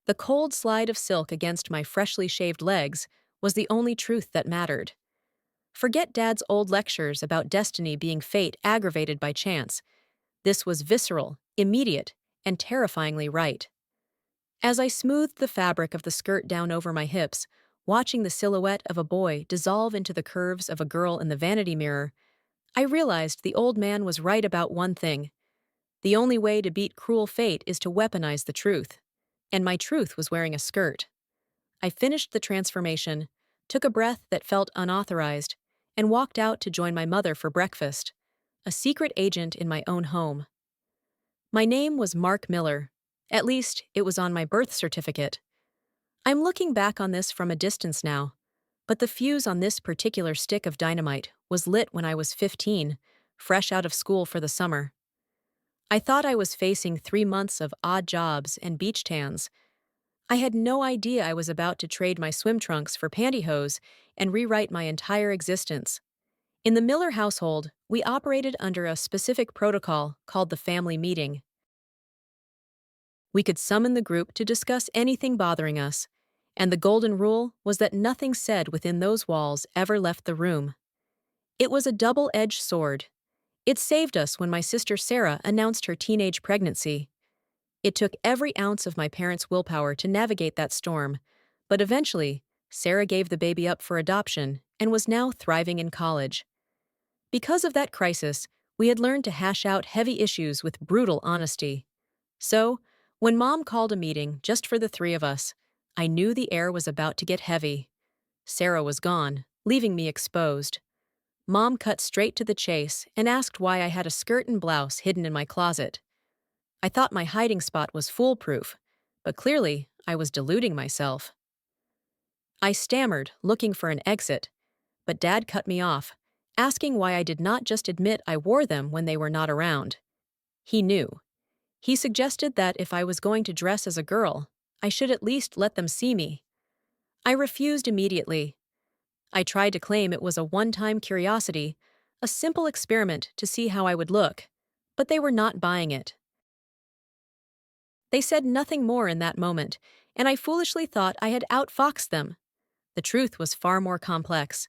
The cold slide of silk against my freshly shaved legs was the only truth that mattered. Forget Dad's old lectures about destiny being fate aggravated by chance. This was visceral, immediate, and terrifyingly right. As I smoothed the fabric of the skirt down over my hips, watching the silhouette of a boy dissolve into the curves of a girl in the vanity mirror, I realized the old man was right about one thing. The only way to beat cruel fate is to weaponize the truth. And my truth was wearing a skirt. I finished the transformation, took a breath that felt unauthorized, and walked out to join my mother for breakfast, a secret agent in my own home. My name was Mark Miller. At least, it was on my birth certificate. I'm looking back on this from a distance now, but the fuse on this particular stick of dynamite was lit when I was 15, fresh out of school for the summer. I thought I was facing 3 months of odd jobs and beach tans. I had no idea I was about to trade my swim trunks for pantyhose and rewrite my entire existence. In the Miller household, we operated under a specific protocol called the family meeting. We could summon the group to discuss anything bothering us, and the golden rule was that nothing said within those walls ever left the room. It was a double-edged sword. It saved us when my sister Sarah announced her teenage pregnancy. It took every ounce of my parents' willpower to navigate that storm, but eventually, Sarah gave the baby up for adoption and was now thriving in college. Because of that crisis, we had learned to hash out heavy issues with brutal honesty. So, when Mom called a meeting just for the three of us, I knew the air was about to get heavy. Sarah was gone, leaving me exposed. Mom cut straight to the chase and asked why I had a skirt and blouse hidden in my closet. I thought my hiding spot was foolproof, but clearly I was deluding myself. I stammered, looking for an exit, but Dad cut me off, asking why I did not just admit I wore them when they were not around. He knew. He suggested that if I was going to dress as a girl, I should at least let them see me. I refused immediately. I tried to claim it was a one-time curiosity, a simple experiment to see how I would look, but they were not buying it. They said nothing more in that moment, and I foolishly thought I had outfoxed them. The truth was far more complex.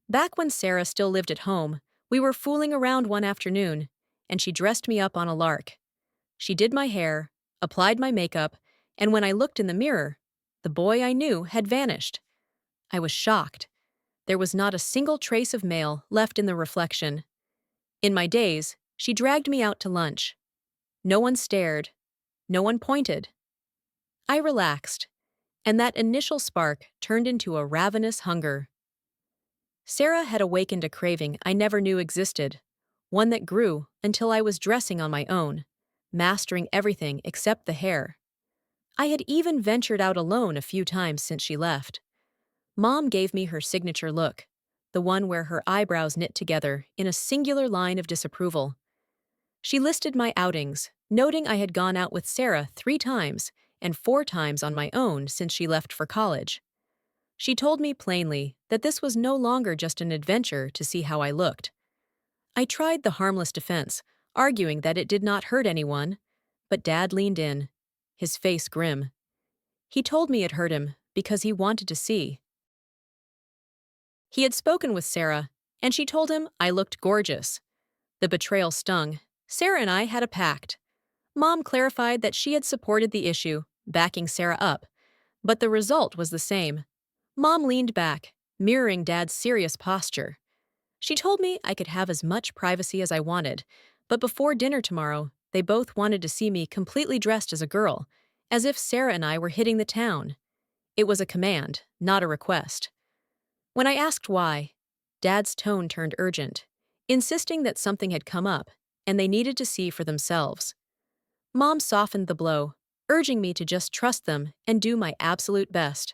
Back when Sarah still lived at home, we were fooling around one afternoon, and she dressed me up on a lark. She did my hair, applied my makeup, and when I looked in the mirror, the boy I knew had vanished. I was shocked. There was not a single trace of male left in the reflection. In my daze, she dragged me out to lunch. No one stared. No one pointed. I relaxed, and that initial spark turned into a ravenous hunger. Sarah had awakened a craving I never knew existed, one that grew until I was dressing on my own, mastering everything except the hair. I had even ventured out alone a few times since she left. Mom gave me her signature look, the one where her eyebrows knit together in a singular line of disapproval. She listed my outings, noting I had gone out with Sarah 3 times and 4 times on my own since she left for college. She told me plainly that this was no longer just an adventure to see how I looked. I tried the harmless defense, arguing that it did not hurt anyone, but Dad leaned in, his face grim. He told me it hurt him because he wanted to see. He had spoken with Sarah, and she told him I looked gorgeous. The betrayal stung. Sarah and I had a pact. Mom clarified that she had supported the issue, backing Sarah up, but the result was the same. Mom leaned back, mirroring Dad's serious posture. She told me I could have as much privacy as I wanted, but before dinner tomorrow, they both wanted to see me completely dressed as a girl, as if Sarah and I were hitting the town. It was a command, not a request. When I asked why, Dad's tone turned urgent, insisting that something had come up, and they needed to see for themselves. Mom softened the blow, urging me to just trust them and do my absolute best.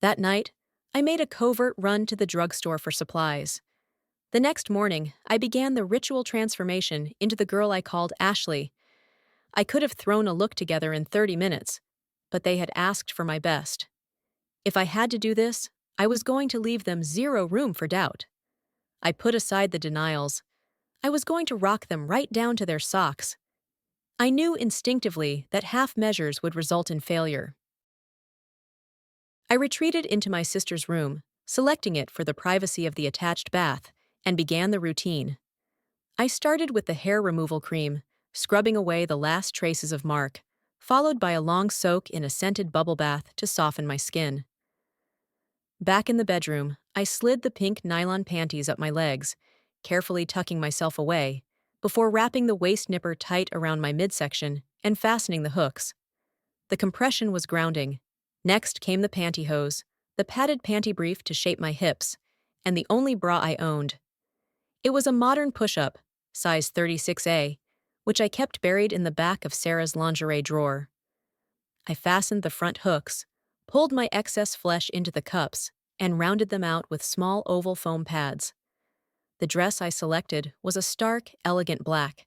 That night, I made a covert run to the drugstore for supplies. The next morning, I began the ritual transformation into the girl I called Ashley. I could have thrown a look together in 30 minutes, but they had asked for my best. If I had to do this, I was going to leave them zero room for doubt. I put aside the denials. I was going to rock them right down to their socks. I knew instinctively that half measures would result in failure. I retreated into my sister's room, selecting it for the privacy of the attached bath, and began the routine. I started with the hair removal cream, scrubbing away the last traces of mark, followed by a long soak in a scented bubble bath to soften my skin. Back in the bedroom, I slid the pink nylon panties up my legs, carefully tucking myself away, before wrapping the waist nipper tight around my midsection and fastening the hooks. The compression was grounding. Next came the pantyhose, the padded panty brief to shape my hips, and the only bra I owned. It was a modern push-up, size 36A, which I kept buried in the back of Sarah's lingerie drawer. I fastened the front hooks, pulled my excess flesh into the cups, and rounded them out with small oval foam pads. The dress I selected was a stark, elegant black.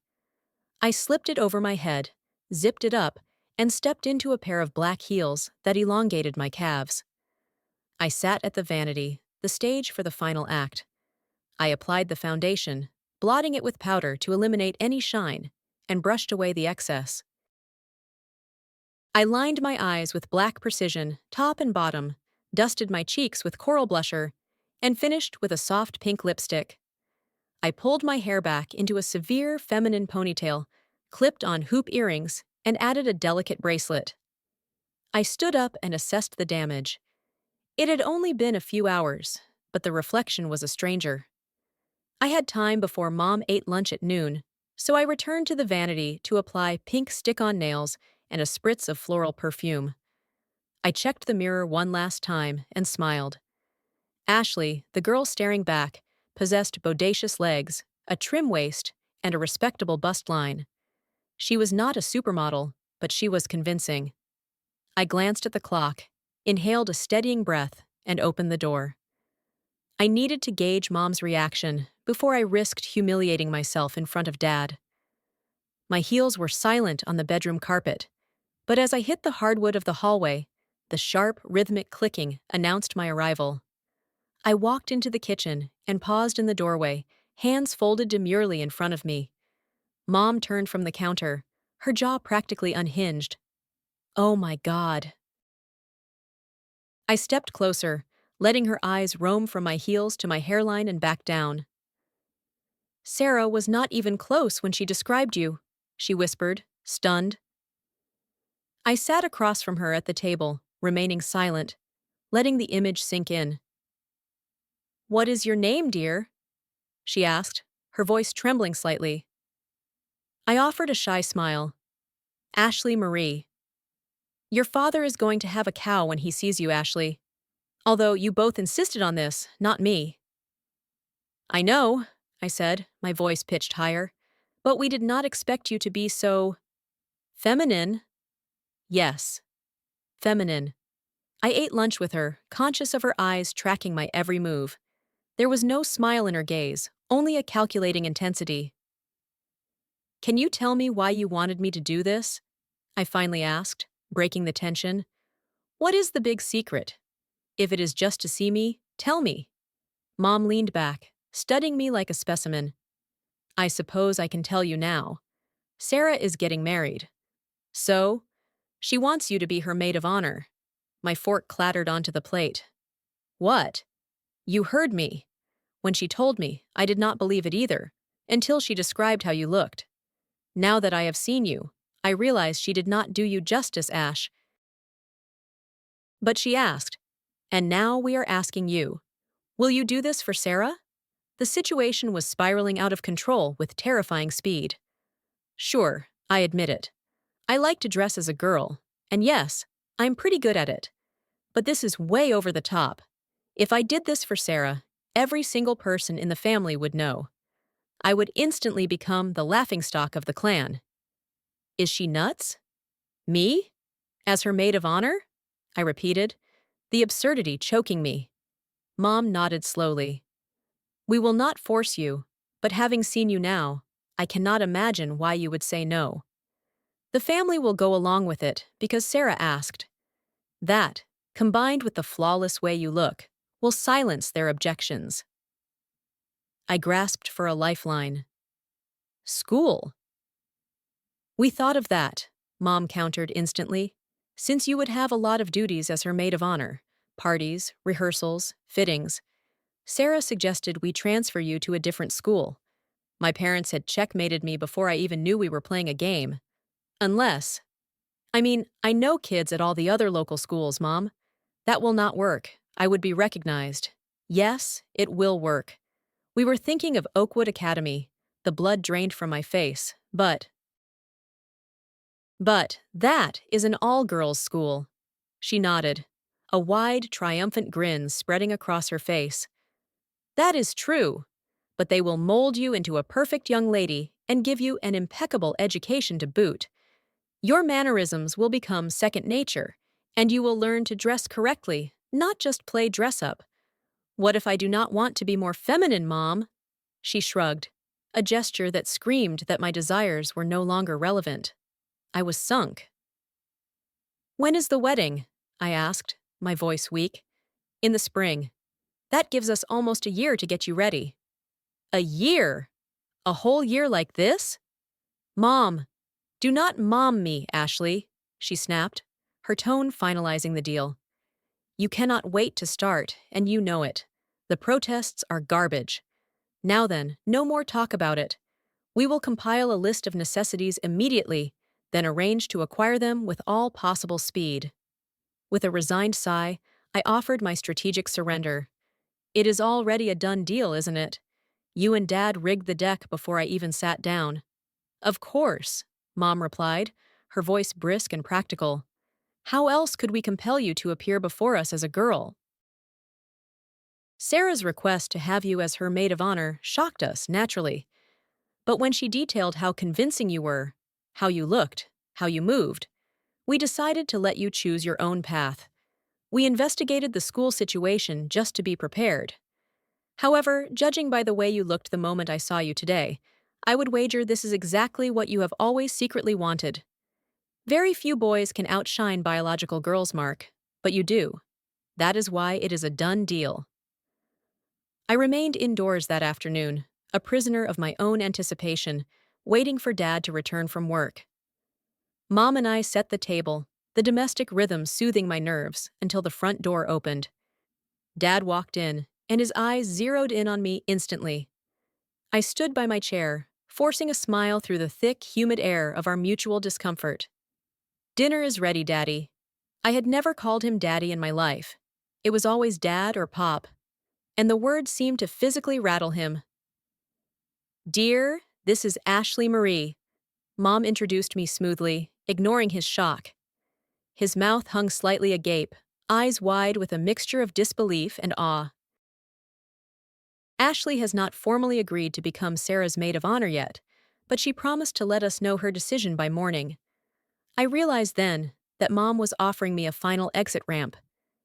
I slipped it over my head, zipped it up, and stepped into a pair of black heels that elongated my calves. I sat at the vanity, the stage for the final act. I applied the foundation, blotting it with powder to eliminate any shine, and brushed away the excess. I lined my eyes with black precision, top and bottom, dusted my cheeks with coral blusher, and finished with a soft pink lipstick. I pulled my hair back into a severe feminine ponytail, clipped on hoop earrings, and added a delicate bracelet. I stood up and assessed the damage. It had only been a few hours, but the reflection was a stranger. I had time before Mom ate lunch at noon, so I returned to the vanity to apply pink stick-on nails and a spritz of floral perfume. I checked the mirror one last time and smiled. Ashley, the girl staring back, possessed bodacious legs, a trim waist, and a respectable bust line. She was not a supermodel, but she was convincing. I glanced at the clock, inhaled a steadying breath, and opened the door. I needed to gauge Mom's reaction before I risked humiliating myself in front of Dad. My heels were silent on the bedroom carpet, but as I hit the hardwood of the hallway, the sharp, rhythmic clicking announced my arrival. I walked into the kitchen and paused in the doorway, hands folded demurely in front of me. Mom turned from the counter, her jaw practically unhinged. Oh my God. I stepped closer, letting her eyes roam from my heels to my hairline and back down. Sarah was not even close when she described you, she whispered, stunned. I sat across from her at the table, remaining silent, letting the image sink in. What is your name, dear? She asked, her voice trembling slightly. I offered a shy smile. Ashley Marie. Your father is going to have a cow when he sees you, Ashley. Although you both insisted on this, not me. I know, I said, my voice pitched higher, but we did not expect you to be so… feminine. Yes, feminine. I ate lunch with her, conscious of her eyes tracking my every move. There was no smile in her gaze, only a calculating intensity. Can you tell me why you wanted me to do this? I finally asked, breaking the tension. What is the big secret? If it is just to see me, tell me. Mom leaned back, studying me like a specimen. I suppose I can tell you now. Sarah is getting married. So, she wants you to be her maid of honor. My fork clattered onto the plate. What? You heard me. When she told me, I did not believe it either, until she described how you looked. Now that I have seen you, I realize she did not do you justice, Ash. But she asked, and now we are asking you, will you do this for Sarah? The situation was spiraling out of control with terrifying speed. Sure, I admit it. I like to dress as a girl, and yes, I'm pretty good at it. But this is way over the top. If I did this for Sarah, every single person in the family would know. I would instantly become the laughingstock of the clan. Is she nuts? Me? As her maid of honor? I repeated, the absurdity choking me. Mom nodded slowly. We will not force you, but having seen you now, I cannot imagine why you would say no. The family will go along with it because Sarah asked. That, combined with the flawless way you look, will silence their objections. I grasped for a lifeline. School. We thought of that, Mom countered instantly, since you would have a lot of duties as her maid of honor, parties, rehearsals, fittings. Sarah suggested we transfer you to a different school. My parents had checkmated me before I even knew we were playing a game. Unless, I know kids at all the other local schools, Mom. That will not work. I would be recognized. Yes, it will work. We were thinking of Oakwood Academy. The blood drained from my face, but that is an all-girls school. She nodded, a wide, triumphant grin spreading across her face. That is true, but they will mold you into a perfect young lady and give you an impeccable education to boot. Your mannerisms will become second nature, and you will learn to dress correctly, not just play dress-up. What if I do not want to be more feminine, Mom? She shrugged, a gesture that screamed that my desires were no longer relevant. I was sunk. When is the wedding? I asked, my voice weak. In the spring. That gives us almost a year to get you ready. A year? A whole year like this? Mom, do not mom me, Ashley, she snapped, her tone finalizing the deal. You cannot wait to start, and you know it. The protests are garbage. Now then, no more talk about it. We will compile a list of necessities immediately, then arrange to acquire them with all possible speed. With a resigned sigh, I offered my strategic surrender. It is already a done deal, isn't it? You and Dad rigged the deck before I even sat down. Of course, Mom replied, her voice brisk and practical. How else could we compel you to appear before us as a girl? Sarah's request to have you as her maid of honor shocked us, naturally. But when she detailed how convincing you were, how you looked, how you moved, we decided to let you choose your own path. We investigated the school situation just to be prepared. However, judging by the way you looked the moment I saw you today, I would wager this is exactly what you have always secretly wanted. Very few boys can outshine biological girls, Mark, but you do. That is why it is a done deal. I remained indoors that afternoon, a prisoner of my own anticipation, waiting for Dad to return from work. Mom and I set the table, the domestic rhythm soothing my nerves, until the front door opened. Dad walked in, and his eyes zeroed in on me instantly. I stood by my chair, forcing a smile through the thick, humid air of our mutual discomfort. Dinner is ready, Daddy. I had never called him Daddy in my life. It was always Dad or Pop, and the word seemed to physically rattle him. Dear, this is Ashley Marie. Mom introduced me smoothly, ignoring his shock. His mouth hung slightly agape, eyes wide with a mixture of disbelief and awe. Ashley has not formally agreed to become Sarah's maid of honor yet, but she promised to let us know her decision by morning. I realized then that Mom was offering me a final exit ramp.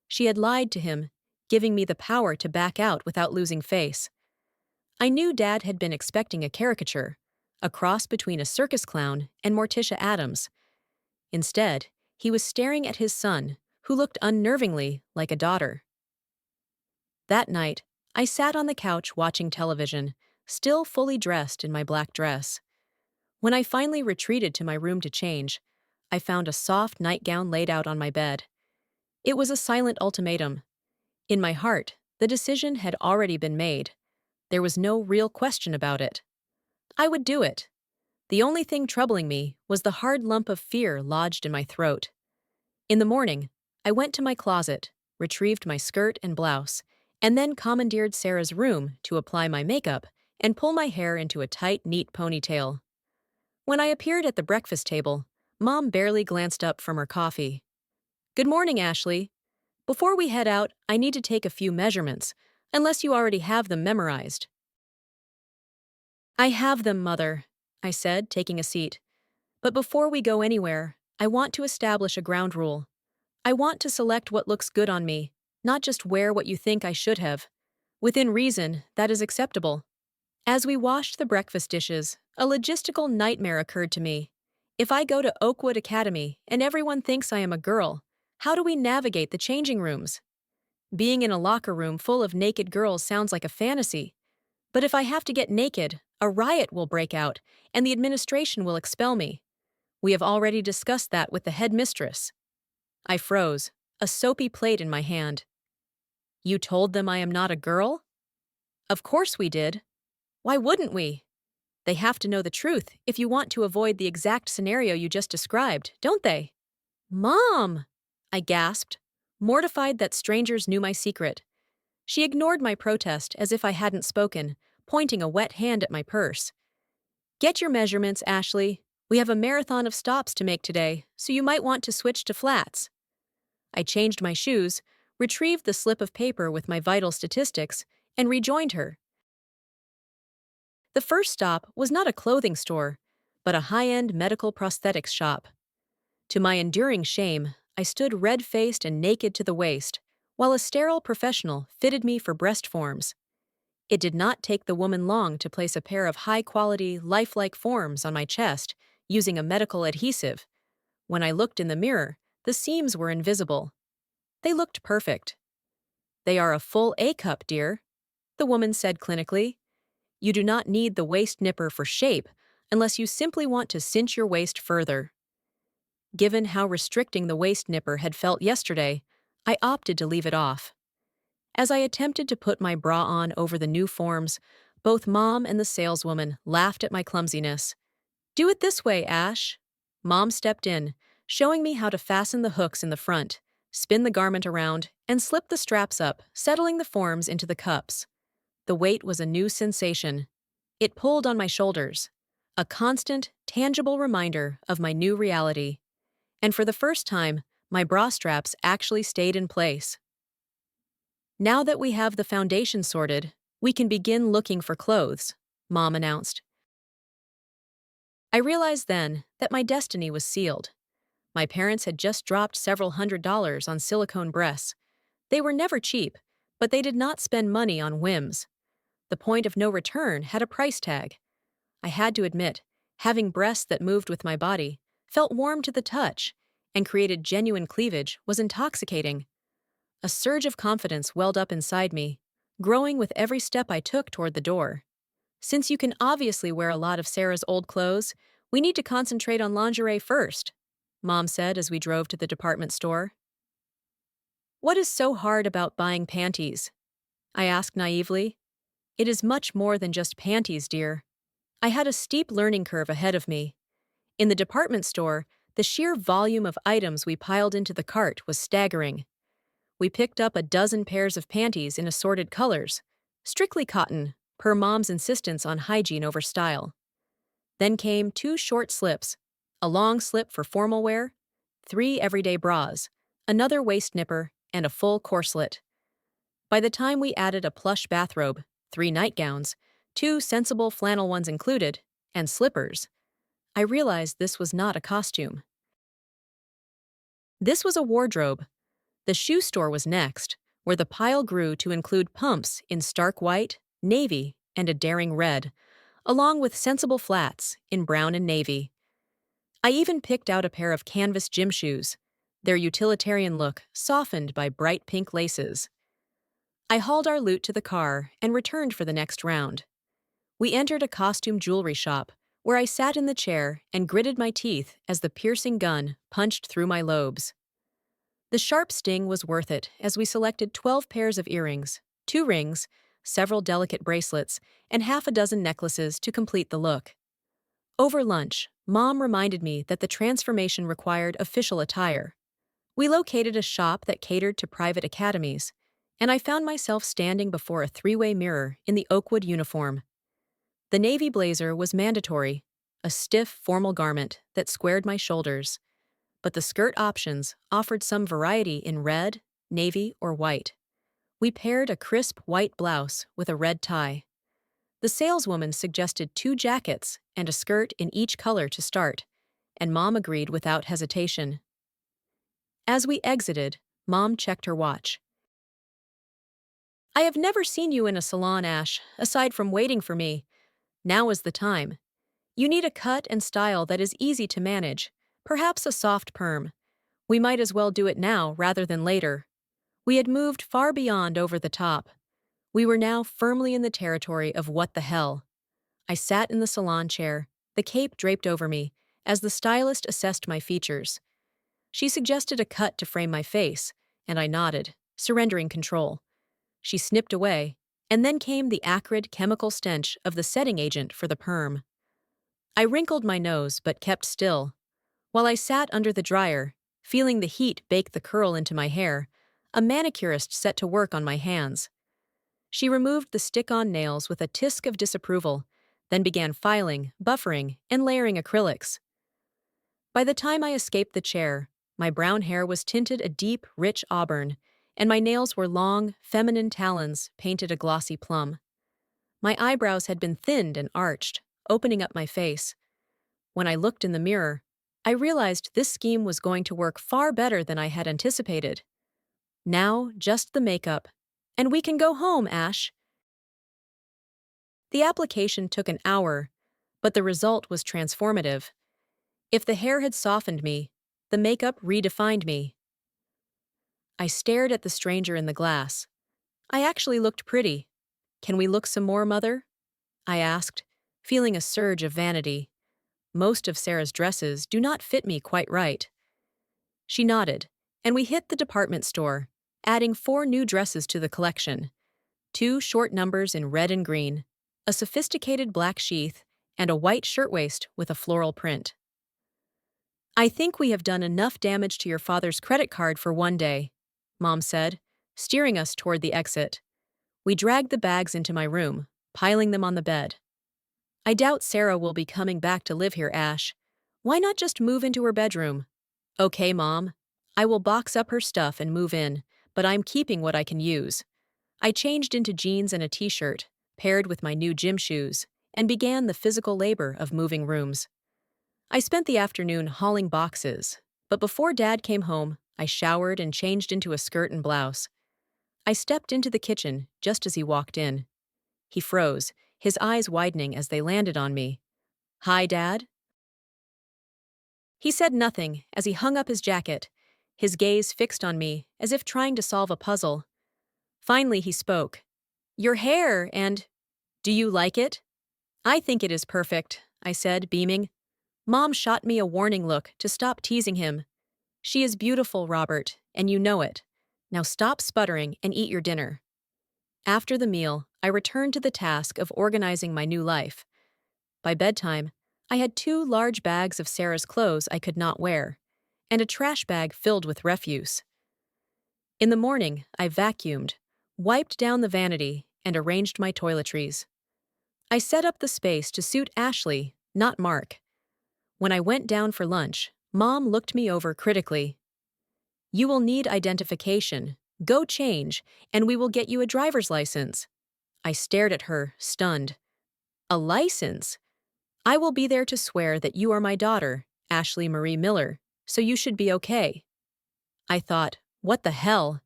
She had lied to him, giving me the power to back out without losing face. I knew Dad had been expecting a caricature, a cross between a circus clown and Morticia Addams. Instead, he was staring at his son, who looked unnervingly like a daughter. That night, I sat on the couch watching television, still fully dressed in my black dress. When I finally retreated to my room to change, I found a soft nightgown laid out on my bed. It was a silent ultimatum. In my heart, the decision had already been made. There was no real question about it. I would do it. The only thing troubling me was the hard lump of fear lodged in my throat. In the morning, I went to my closet, retrieved my skirt and blouse, and then commandeered Sarah's room to apply my makeup and pull my hair into a tight, neat ponytail. When I appeared at the breakfast table, Mom barely glanced up from her coffee. Good morning, Ashley. Before we head out, I need to take a few measurements, unless you already have them memorized. I have them, Mother, I said, taking a seat. But before we go anywhere, I want to establish a ground rule. I want to select what looks good on me, not just wear what you think I should have. Within reason, that is acceptable. As we washed the breakfast dishes, a logistical nightmare occurred to me. If I go to Oakwood Academy and everyone thinks I am a girl, how do we navigate the changing rooms? Being in a locker room full of naked girls sounds like a fantasy. But if I have to get naked, a riot will break out, and the administration will expel me. We have already discussed that with the headmistress. I froze, a soapy plate in my hand. You told them I am not a girl? Of course we did. Why wouldn't we? They have to know the truth if you want to avoid the exact scenario you just described, don't they? Mom! I gasped, mortified that strangers knew my secret. She ignored my protest as if I hadn't spoken, pointing a wet hand at my purse. Get your measurements, Ashley. We have a marathon of stops to make today, so you might want to switch to flats. I changed my shoes, retrieved the slip of paper with my vital statistics, and rejoined her. The first stop was not a clothing store, but a high-end medical prosthetics shop. To my enduring shame, I stood red-faced and naked to the waist, while a sterile professional fitted me for breast forms. It did not take the woman long to place a pair of high-quality, lifelike forms on my chest using a medical adhesive. When I looked in the mirror, the seams were invisible. They looked perfect. They are a full A cup, dear, the woman said clinically. You do not need the waist nipper for shape unless you simply want to cinch your waist further. Given how restricting the waist nipper had felt yesterday, I opted to leave it off. As I attempted to put my bra on over the new forms, both Mom and the saleswoman laughed at my clumsiness. Do it this way, Ash. Mom stepped in, showing me how to fasten the hooks in the front, spin the garment around, and slip the straps up, settling the forms into the cups. The weight was a new sensation. It pulled on my shoulders, a constant, tangible reminder of my new reality. And for the first time, my bra straps actually stayed in place. Now that we have the foundation sorted, we can begin looking for clothes, Mom announced. I realized then that my destiny was sealed. My parents had just dropped several $100s on silicone breasts. They were never cheap, but they did not spend money on whims. The point of no return had a price tag. I had to admit, having breasts that moved with my body, felt warm to the touch, and created genuine cleavage was intoxicating. A surge of confidence welled up inside me, growing with every step I took toward the door. Since you can obviously wear a lot of Sarah's old clothes, we need to concentrate on lingerie first, Mom said as we drove to the department store. What is so hard about buying panties? I asked naively. It is much more than just panties, dear. I had a steep learning curve ahead of me. In the department store, the sheer volume of items we piled into the cart was staggering. We picked up a dozen pairs of panties in assorted colors, strictly cotton, per Mom's insistence on hygiene over style. Then came 2 short slips, a long slip for formal wear, 3 everyday bras, another waist nipper, and a full corselet. By the time we added a plush bathrobe, 3 nightgowns, 2 sensible flannel ones included, and slippers, I realized this was not a costume. This was a wardrobe. The shoe store was next, where the pile grew to include pumps in stark white, navy, and a daring red, along with sensible flats in brown and navy. I even picked out a pair of canvas gym shoes, their utilitarian look softened by bright pink laces. I hauled our loot to the car and returned for the next round. We entered a costume jewelry shop, where I sat in the chair and gritted my teeth as the piercing gun punched through my lobes. The sharp sting was worth it as we selected 12 pairs of earrings, 2 rings, several delicate bracelets, and half a dozen necklaces to complete the look. Over lunch, Mom reminded me that the transformation required official attire. We located a shop that catered to private academies, and I found myself standing before a 3-way mirror in the Oakwood uniform. The navy blazer was mandatory, a stiff, formal garment that squared my shoulders, but the skirt options offered some variety in red, navy, or white. We paired a crisp white blouse with a red tie. The saleswoman suggested 2 jackets and a skirt in each color to start, and Mom agreed without hesitation. As we exited, Mom checked her watch. I have never seen you in a salon, Ash, aside from waiting for me. Now is the time. You need a cut and style that is easy to manage, perhaps a soft perm. We might as well do it now rather than later. We had moved far beyond over the top. We were now firmly in the territory of what the hell. I sat in the salon chair, the cape draped over me, as the stylist assessed my features. She suggested a cut to frame my face, and I nodded, surrendering control. She snipped away, and then came the acrid chemical stench of the setting agent for the perm. I wrinkled my nose but kept still. While I sat under the dryer, feeling the heat bake the curl into my hair, a manicurist set to work on my hands. She removed the stick-on nails with a tisk of disapproval, then began filing, buffering, and layering acrylics. By the time I escaped the chair, my brown hair was tinted a deep, rich auburn, and my nails were long, feminine talons painted a glossy plum. My eyebrows had been thinned and arched, opening up my face. When I looked in the mirror, I realized this scheme was going to work far better than I had anticipated. Now, just the makeup. And we can go home, Ash. The application took an hour, but the result was transformative. If the hair had softened me, the makeup redefined me. I stared at the stranger in the glass. I actually looked pretty. Can we look some more, Mother? I asked, feeling a surge of vanity. Most of Sarah's dresses do not fit me quite right. She nodded, and we hit the department store, adding 4 new dresses to the collection. 2 short numbers in red and green, a sophisticated black sheath, and a white shirtwaist with a floral print. I think we have done enough damage to your father's credit card for one day, Mom said, steering us toward the exit. We dragged the bags into my room, piling them on the bed. I doubt Sarah will be coming back to live here, Ash. Why not just move into her bedroom? Okay, Mom. I will box up her stuff and move in, but I'm keeping what I can use. I changed into jeans and a t-shirt, paired with my new gym shoes, and began the physical labor of moving rooms. I spent the afternoon hauling boxes, but before Dad came home, I showered and changed into a skirt and blouse. I stepped into the kitchen just as he walked in. He froze, his eyes widening as they landed on me. Hi, Dad? He said nothing as he hung up his jacket, his gaze fixed on me as if trying to solve a puzzle. Finally, he spoke. Your hair, and… do you like it? I think it is perfect, I said, beaming. Mom shot me a warning look to stop teasing him. She is beautiful, Robert, and you know it. Now stop sputtering and eat your dinner. After the meal, I returned to the task of organizing my new life. By bedtime, I had 2 large bags of Sarah's clothes I could not wear, and a trash bag filled with refuse. In the morning, I vacuumed, wiped down the vanity, and arranged my toiletries. I set up the space to suit Ashley, not Mark. When I went down for lunch, Mom looked me over critically. You will need identification. Go change, and we will get you a driver's license. I stared at her, stunned. A license? I will be there to swear that you are my daughter, Ashley Marie Miller, so you should be okay. I thought, what the hell?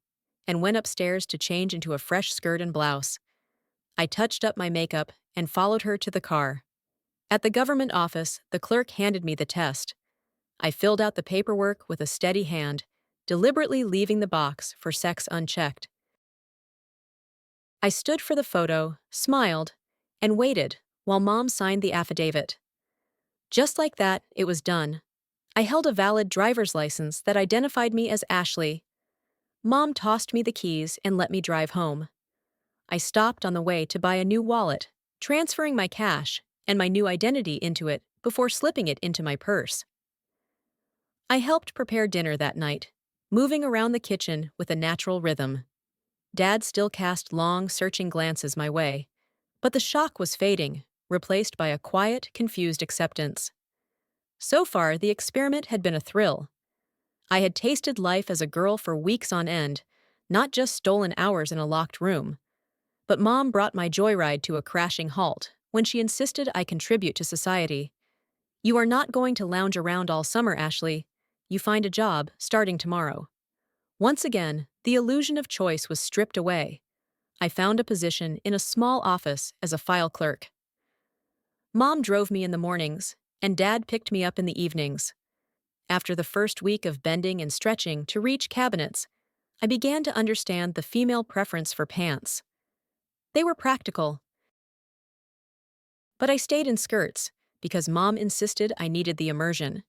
And went upstairs to change into a fresh skirt and blouse. I touched up my makeup and followed her to the car. At the government office, the clerk handed me the test. I filled out the paperwork with a steady hand, deliberately leaving the box for sex unchecked. I stood for the photo, smiled, and waited while Mom signed the affidavit. Just like that, it was done. I held a valid driver's license that identified me as Ashley. Mom tossed me the keys and let me drive home. I stopped on the way to buy a new wallet, transferring my cash and my new identity into it before slipping it into my purse. I helped prepare dinner that night, moving around the kitchen with a natural rhythm. Dad still cast long, searching glances my way, but the shock was fading, replaced by a quiet, confused acceptance. So far, the experiment had been a thrill. I had tasted life as a girl for weeks on end, not just stolen hours in a locked room. But Mom brought my joyride to a crashing halt when she insisted I contribute to society. You are not going to lounge around all summer, Ashley. You find a job starting tomorrow. Once again, the illusion of choice was stripped away. I found a position in a small office as a file clerk. Mom drove me in the mornings, and Dad picked me up in the evenings. After the first week of bending and stretching to reach cabinets, I began to understand the female preference for pants. They were practical. But I stayed in skirts because Mom insisted I needed the immersion.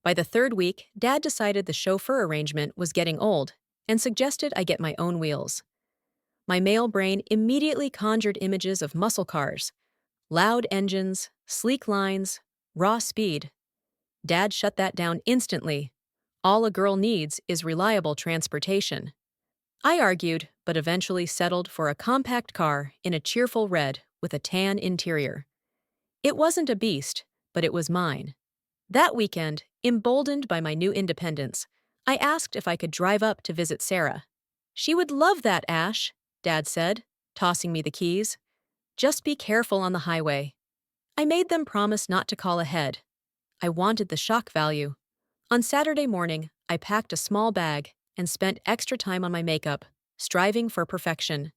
By the 3rd week, Dad decided the chauffeur arrangement was getting old and suggested I get my own wheels. My male brain immediately conjured images of muscle cars, loud engines, sleek lines, raw speed. Dad shut that down instantly. All a girl needs is reliable transportation. I argued, but eventually settled for a compact car in a cheerful red with a tan interior. It wasn't a beast, but it was mine. That weekend, emboldened by my new independence, I asked if I could drive up to visit Sarah. She would love that, Ash, Dad said, tossing me the keys. Just be careful on the highway. I made them promise not to call ahead. I wanted the shock value. On Saturday morning, I packed a small bag and spent extra time on my makeup, striving for perfection.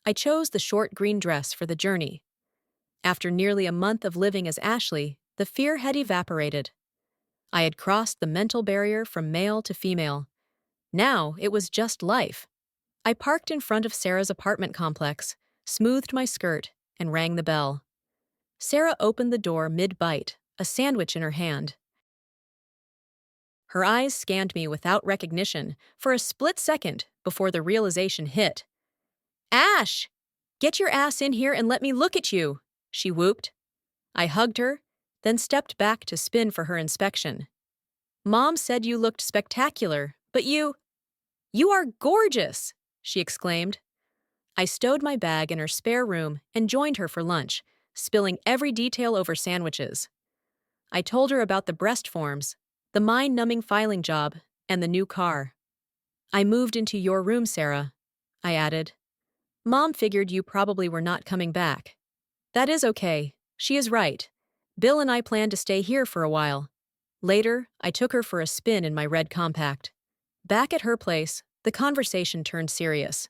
I chose the short green dress for the journey. After nearly a month of living as Ashley, the fear had evaporated. I had crossed the mental barrier from male to female. Now it was just life. I parked in front of Sarah's apartment complex, smoothed my skirt, and rang the bell. Sarah opened the door mid-bite, a sandwich in her hand. Her eyes scanned me without recognition for a split second before the realization hit. Ash! Get your ass in here and let me look at you, she whooped. I hugged her, then stepped back to spin for her inspection. Mom said you looked spectacular, but you are gorgeous, she exclaimed. I stowed my bag in her spare room and joined her for lunch, spilling every detail over sandwiches. I told her about the breast forms, the mind-numbing filing job, and the new car. I moved into your room, Sarah, I added. Mom figured you probably were not coming back. That is okay. She is right. Bill and I plan to stay here for a while. Later, I took her for a spin in my red compact. Back at her place, the conversation turned serious.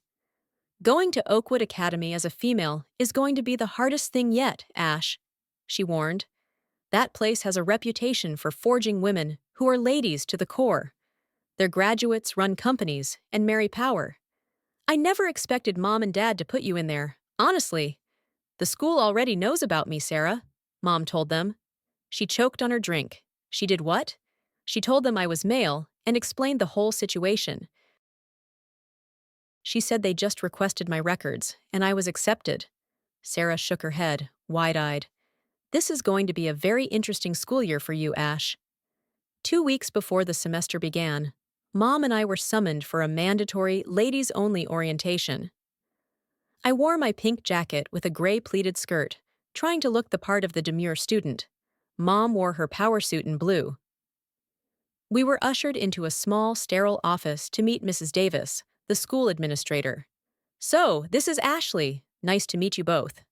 Going to Oakwood Academy as a female is going to be the hardest thing yet, Ash, she warned. That place has a reputation for forging women who are ladies to the core. Their graduates run companies and marry power. I never expected Mom and Dad to put you in there, honestly. The school already knows about me, Sarah, Mom told them. She choked on her drink. She did what? She told them I was male and explained the whole situation. She said they just requested my records, and I was accepted. Sarah shook her head, wide-eyed. This is going to be a very interesting school year for you, Ash. 2 weeks before the semester began, Mom and I were summoned for a mandatory ladies-only orientation. I wore my pink jacket with a gray pleated skirt, trying to look the part of the demure student. Mom wore her power suit in blue. We were ushered into a small, sterile office to meet Mrs. Davis, the school administrator. So, this is Ashley. Nice to meet you both.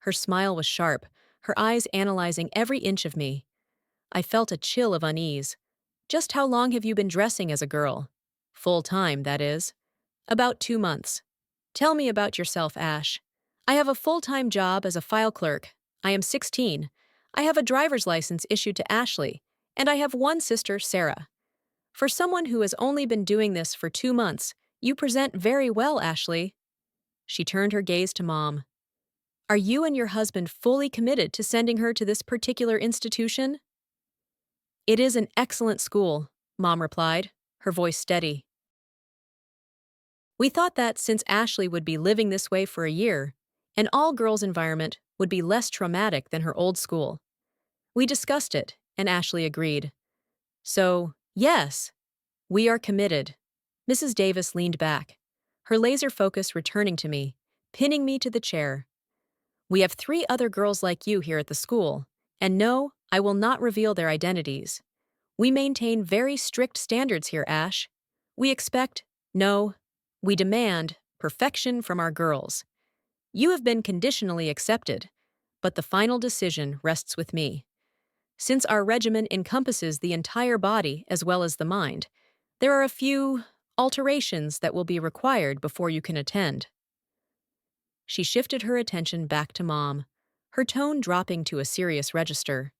Her smile was sharp, her eyes analyzing every inch of me. I felt a chill of unease. Just how long have you been dressing as a girl? Full-time, that is. About 2 months. Tell me about yourself, Ash. I have a full-time job as a file clerk. I am 16. I have a driver's license issued to Ashley, and I have one sister, Sarah. For someone who has only been doing this for 2 months, you present very well, Ashley. She turned her gaze to Mom. Are you and your husband fully committed to sending her to this particular institution? It is an excellent school, Mom replied, her voice steady. We thought that since Ashley would be living this way for a year, an all-girls environment would be less traumatic than her old school. We discussed it, and Ashley agreed. So, yes, we are committed. Mrs. Davis leaned back, her laser focus returning to me, pinning me to the chair. We have 3 other girls like you here at the school, and no, I will not reveal their identities. We maintain very strict standards here, Ash. We expect, no, we demand perfection from our girls. You have been conditionally accepted, but the final decision rests with me. Since our regimen encompasses the entire body as well as the mind, there are a few alterations that will be required before you can attend. She shifted her attention back to Mom, her tone dropping to a serious register.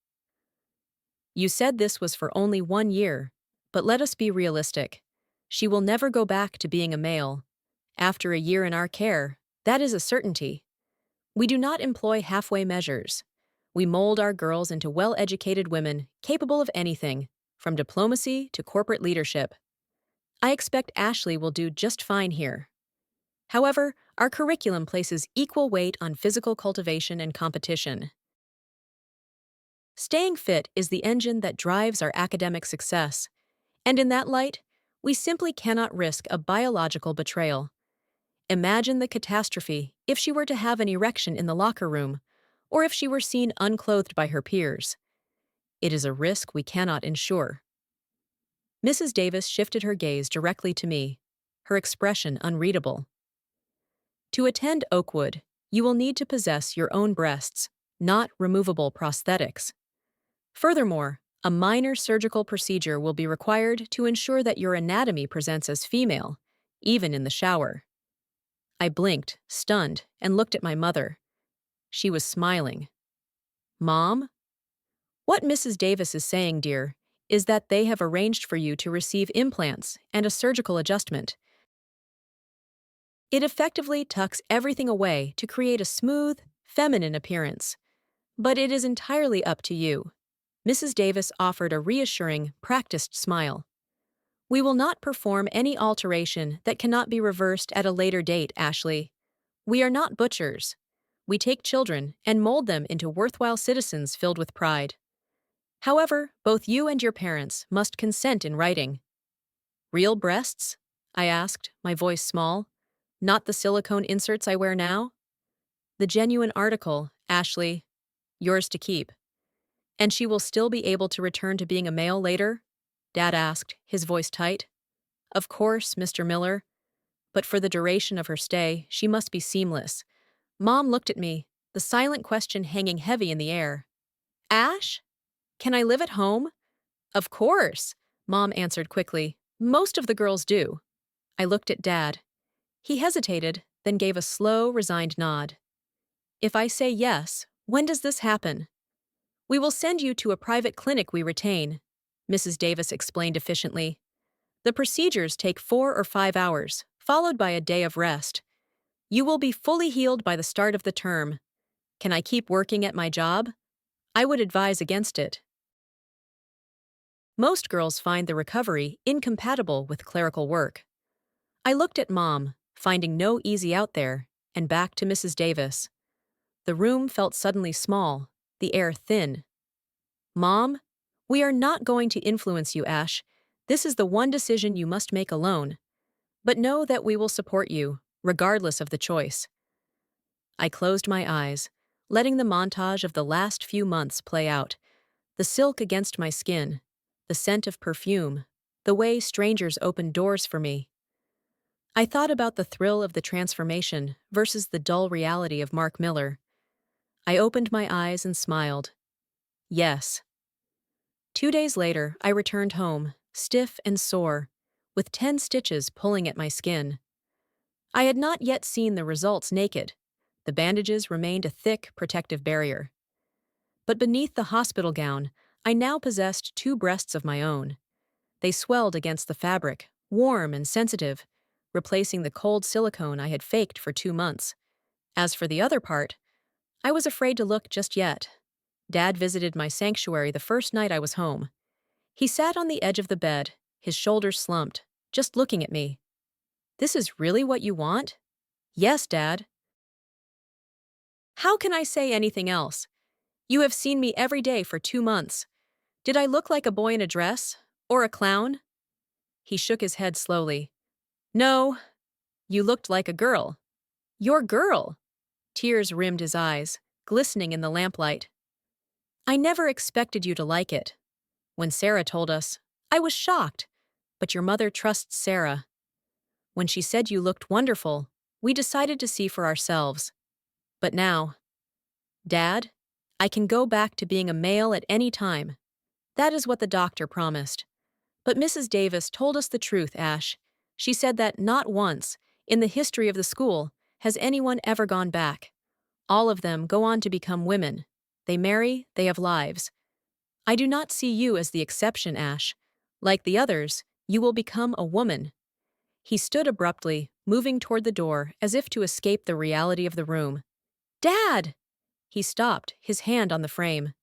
You said this was for only 1 year, but let us be realistic. She will never go back to being a male. After a year in our care, that is a certainty. We do not employ halfway measures. We mold our girls into well-educated women capable of anything, from diplomacy to corporate leadership. I expect Ashley will do just fine here. However, our curriculum places equal weight on physical cultivation and competition. Staying fit is the engine that drives our academic success, and in that light, we simply cannot risk a biological betrayal. Imagine the catastrophe if she were to have an erection in the locker room, or if she were seen unclothed by her peers. It is a risk we cannot insure. Mrs. Davis shifted her gaze directly to me, her expression unreadable. To attend Oakwood, you will need to possess your own breasts, not removable prosthetics. Furthermore, a minor surgical procedure will be required to ensure that your anatomy presents as female, even in the shower. I blinked, stunned, and looked at my mother. She was smiling. Mom? What Mrs. Davis is saying, dear, is that they have arranged for you to receive implants and a surgical adjustment. It effectively tucks everything away to create a smooth, feminine appearance. But it is entirely up to you. Mrs. Davis offered a reassuring, practiced smile. We will not perform any alteration that cannot be reversed at a later date, Ashley. We are not butchers. We take children and mold them into worthwhile citizens filled with pride. However, both you and your parents must consent in writing. Real breasts? I asked, my voice small. Not the silicone inserts I wear now? The genuine article, Ashley. Yours to keep. And she will still be able to return to being a male later? Dad asked, his voice tight. Of course, Mr. Miller. But for the duration of her stay, she must be seamless. Mom looked at me, the silent question hanging heavy in the air. Ash? Can I live at home? Of course, Mom answered quickly. Most of the girls do. I looked at Dad. He hesitated, then gave a slow, resigned nod. If I say yes, when does this happen? We will send you to a private clinic we retain, Mrs. Davis explained efficiently. The procedures take 4 or 5 hours, followed by a day of rest. You will be fully healed by the start of the term. Can I keep working at my job? I would advise against it. Most girls find the recovery incompatible with clerical work. I looked at Mom, finding no easy out there, and back to Mrs. Davis. The room felt suddenly small, the air thin. Mom, we are not going to influence you, Ash. This is the one decision you must make alone. But know that we will support you, regardless of the choice. I closed my eyes, letting the montage of the last few months play out. The silk against my skin, the scent of perfume, the way strangers opened doors for me. I thought about the thrill of the transformation versus the dull reality of Mark Miller. I opened my eyes and smiled. Yes. 2 days later, I returned home, stiff and sore, with 10 stitches pulling at my skin. I had not yet seen the results naked. The bandages remained a thick, protective barrier. But beneath the hospital gown, I now possessed 2 breasts of my own. They swelled against the fabric, warm and sensitive, replacing the cold silicone I had faked for 2 months. As for the other part, I was afraid to look just yet. Dad visited my sanctuary the first night I was home. He sat on the edge of the bed, his shoulders slumped, just looking at me. This is really what you want? Yes, Dad. How can I say anything else? You have seen me every day for 2 months. Did I look like a boy in a dress? Or a clown? He shook his head slowly. No, you looked like a girl. Your girl! Tears rimmed his eyes, glistening in the lamplight. I never expected you to like it. When Sarah told us, I was shocked, but your mother trusts Sarah. When she said you looked wonderful, we decided to see for ourselves. But now, Dad, I can go back to being a male at any time. That is what the doctor promised. But Mrs. Davis told us the truth, Ash. She said that not once, in the history of the school, has anyone ever gone back. All of them go on to become women. They marry, they have lives. I do not see you as the exception, Ash. Like the others, you will become a woman. He stood abruptly, moving toward the door as if to escape the reality of the room. Dad! He stopped, his hand on the frame.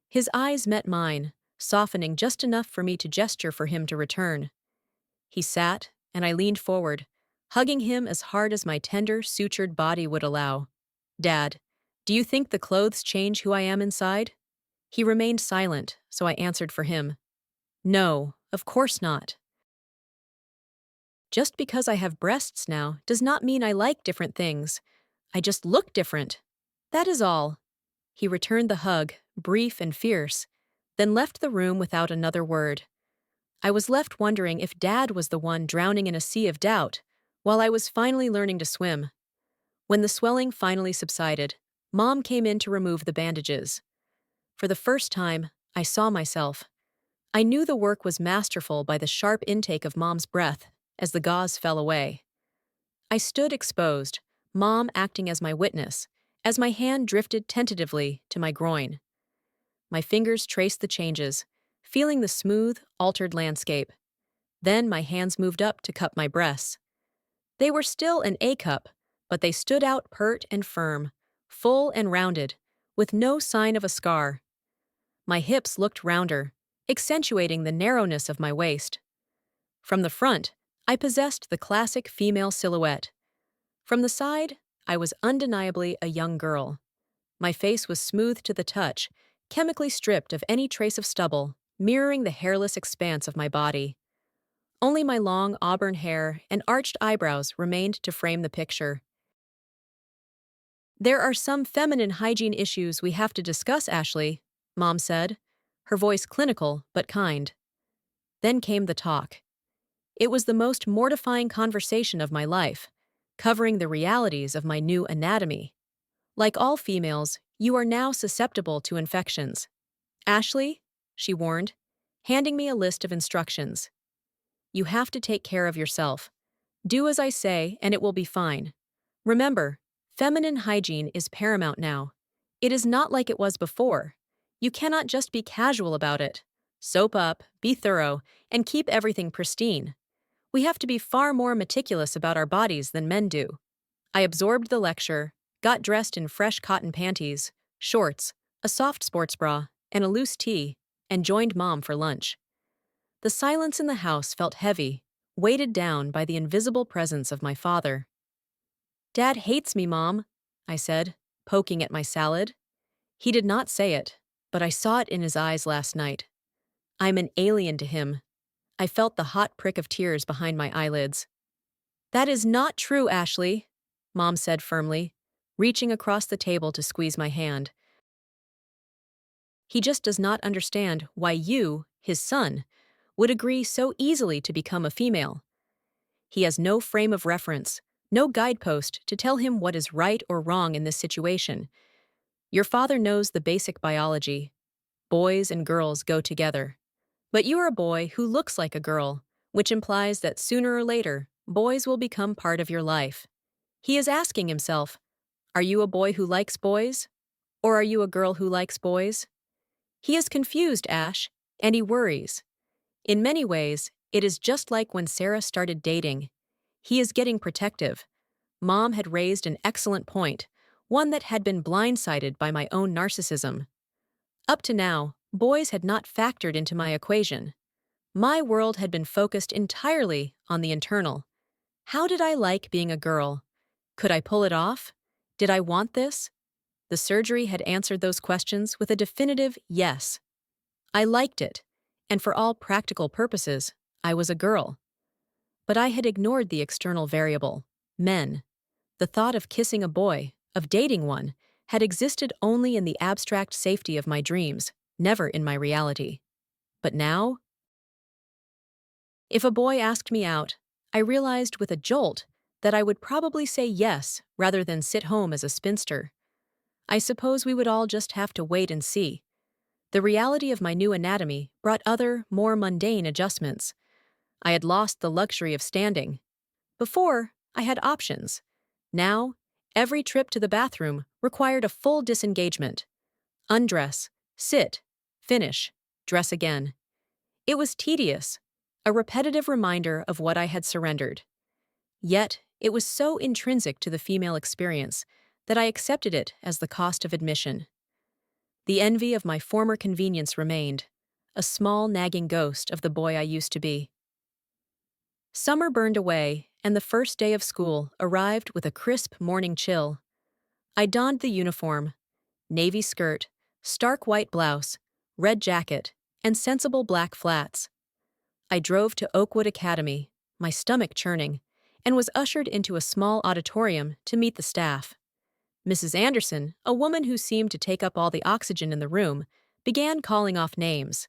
His eyes met mine, softening just enough for me to gesture for him to return. He sat, and I leaned forward, hugging him as hard as my tender, sutured body would allow. Dad, do you think the clothes change who I am inside? He remained silent, so I answered for him. No, of course not. Just because I have breasts now does not mean I like different things. I just look different. That is all. He returned the hug, brief and fierce, then left the room without another word. I was left wondering if Dad was the one drowning in a sea of doubt, while I was finally learning to swim. When the swelling finally subsided, Mom came in to remove the bandages. For the first time, I saw myself. I knew the work was masterful by the sharp intake of Mom's breath as the gauze fell away. I stood exposed, Mom acting as my witness, as my hand drifted tentatively to my groin. My fingers traced the changes, feeling the smooth, altered landscape. Then my hands moved up to cup my breasts. They were still an A cup, but they stood out pert and firm, full and rounded, with no sign of a scar. My hips looked rounder, accentuating the narrowness of my waist. From the front, I possessed the classic female silhouette. From the side, I was undeniably a young girl. My face was smooth to the touch, chemically stripped of any trace of stubble, mirroring the hairless expanse of my body. Only my long auburn hair and arched eyebrows remained to frame the picture. There are some feminine hygiene issues we have to discuss, Ashley, Mom said, her voice clinical but kind. Then came the talk. It was the most mortifying conversation of my life, covering the realities of my new anatomy. Like all females, you are now susceptible to infections. Ashley, she warned, handing me a list of instructions. You have to take care of yourself. Do as I say, and it will be fine. Remember, feminine hygiene is paramount now. It is not like it was before. You cannot just be casual about it. Soap up, be thorough, and keep everything pristine. We have to be far more meticulous about our bodies than men do. I absorbed the lecture, got dressed in fresh cotton panties, shorts, a soft sports bra, and a loose tee, and joined Mom for lunch. The silence in the house felt heavy, weighted down by the invisible presence of my father. Dad hates me, Mom, I said, poking at my salad. He did not say it, but I saw it in his eyes last night. I'm an alien to him. I felt the hot prick of tears behind my eyelids. That is not true, Ashley, Mom said firmly, reaching across the table to squeeze my hand. He just does not understand why you, his son, would agree so easily to become a female. He has no frame of reference, no guidepost to tell him what is right or wrong in this situation. Your father knows the basic biology. Boys and girls go together. But you are a boy who looks like a girl, which implies that sooner or later, boys will become part of your life. He is asking himself, are you a boy who likes boys? Or are you a girl who likes boys? He is confused, Ash, and he worries. In many ways, it is just like when Sarah started dating. He is getting protective. Mom had raised an excellent point, one that had been blindsided by my own narcissism. Up to now, boys had not factored into my equation. My world had been focused entirely on the internal. How did I like being a girl? Could I pull it off? Did I want this? The surgery had answered those questions with a definitive yes. I liked it, and for all practical purposes, I was a girl. But I had ignored the external variable, men. The thought of kissing a boy, of dating one, had existed only in the abstract safety of my dreams, never in my reality. But now? If a boy asked me out, I realized with a jolt that I would probably say yes rather than sit home as a spinster. I suppose we would all just have to wait and see. The reality of my new anatomy brought other, more mundane adjustments. I had lost the luxury of standing. Before, I had options. Now, every trip to the bathroom required a full disengagement. Undress, sit, finish, dress again. It was tedious, a repetitive reminder of what I had surrendered. Yet, it was so intrinsic to the female experience that I accepted it as the cost of admission. The envy of my former convenience remained, a small nagging ghost of the boy I used to be. Summer burned away, and the first day of school arrived with a crisp morning chill. I donned the uniform: navy skirt, stark white blouse, red jacket, and sensible black flats. I drove to Oakwood Academy, my stomach churning, and was ushered into a small auditorium to meet the staff. Mrs. Anderson, a woman who seemed to take up all the oxygen in the room, began calling off names.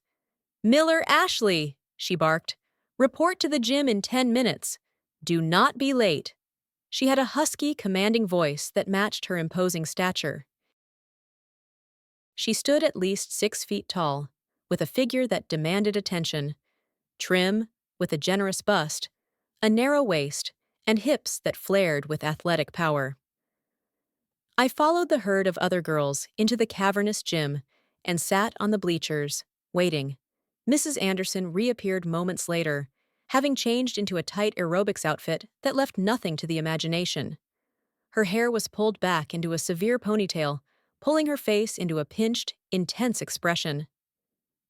"Miller Ashley," she barked. "Report to the gym in 10 minutes. Do not be late." She had a husky, commanding voice that matched her imposing stature. She stood at least 6 feet tall, with a figure that demanded attention: trim, with a generous bust, a narrow waist, and hips that flared with athletic power. I followed the herd of other girls into the cavernous gym and sat on the bleachers, waiting. Mrs. Anderson reappeared moments later, having changed into a tight aerobics outfit that left nothing to the imagination. Her hair was pulled back into a severe ponytail, pulling her face into a pinched, intense expression.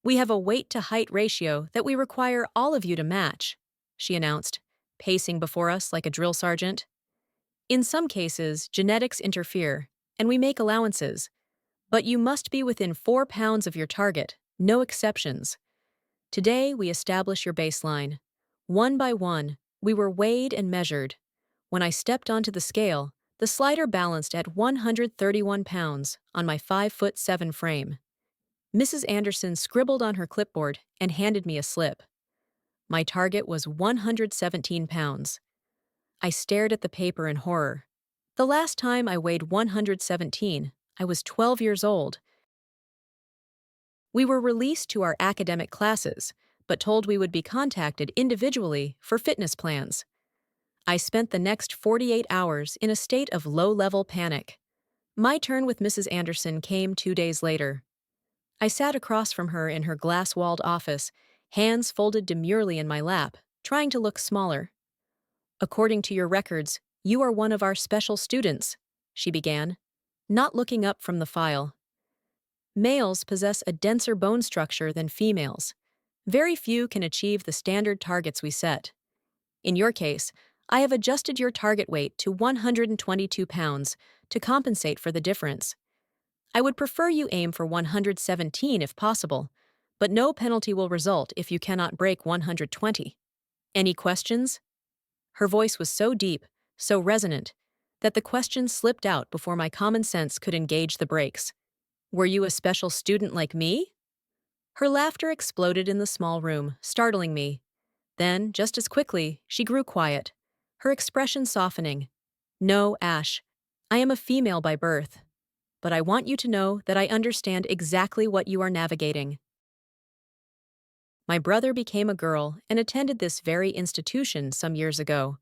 "We have a weight-to-height ratio that we require all of you to match," she announced, pacing before us like a drill sergeant. "In some cases, genetics interfere, and we make allowances, but you must be within 4 pounds of your target, no exceptions. Today, we establish your baseline. One by one, we were weighed and measured. When I stepped onto the scale, the slider balanced at 131 pounds on my 5'7" frame." Mrs. Anderson scribbled on her clipboard and handed me a slip. My target was 117 pounds. I stared at the paper in horror. The last time I weighed 117, I was 12 years old. We were released to our academic classes, but told we would be contacted individually for fitness plans. I spent the next 48 hours in a state of low-level panic. My turn with Mrs. Anderson came 2 days later. I sat across from her in her glass-walled office, hands folded demurely in my lap, trying to look smaller. "According to your records, you are one of our special students," she began, not looking up from the file. "Males possess a denser bone structure than females. Very few can achieve the standard targets we set. In your case, I have adjusted your target weight to 122 pounds to compensate for the difference. I would prefer you aim for 117 if possible, but no penalty will result if you cannot break 120. Any questions?" Her voice was so deep, so resonant, that the question slipped out before my common sense could engage the brakes. "Were you a special student like me?" Her laughter exploded in the small room, startling me. Then, just as quickly, she grew quiet, her expression softening. "No, Ash, I am a female by birth. But I want you to know that I understand exactly what you are navigating. My brother became a girl and attended this very institution some years ago.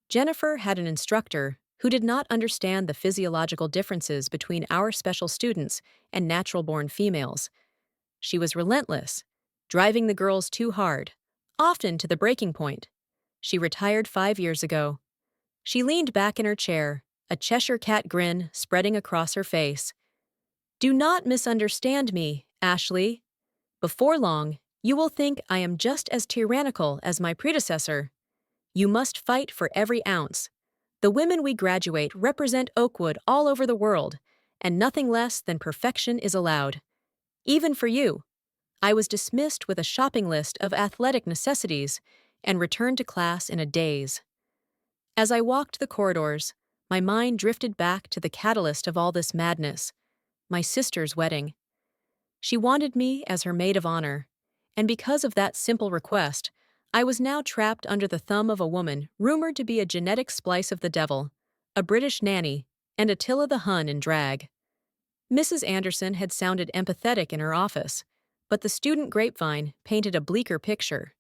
Jennifer had an instructor who did not understand the physiological differences between our special students and natural-born females. She was relentless, driving the girls too hard, often to the breaking point. She retired 5 years ago. She leaned back in her chair, a Cheshire cat grin spreading across her face. "Do not misunderstand me, Ashley. Before long, you will think I am just as tyrannical as my predecessor. You must fight for every ounce. The women we graduate represent Oakwood all over the world, and nothing less than perfection is allowed. Even for you." I was dismissed with a shopping list of athletic necessities and returned to class in a daze. As I walked the corridors, my mind drifted back to the catalyst of all this madness: my sister's wedding. She wanted me as her maid of honor, and because of that simple request, I was now trapped under the thumb of a woman rumored to be a genetic splice of the devil, a British nanny, and Attila the Hun in drag. Mrs. Anderson had sounded empathetic in her office, but the student grapevine painted a bleaker picture.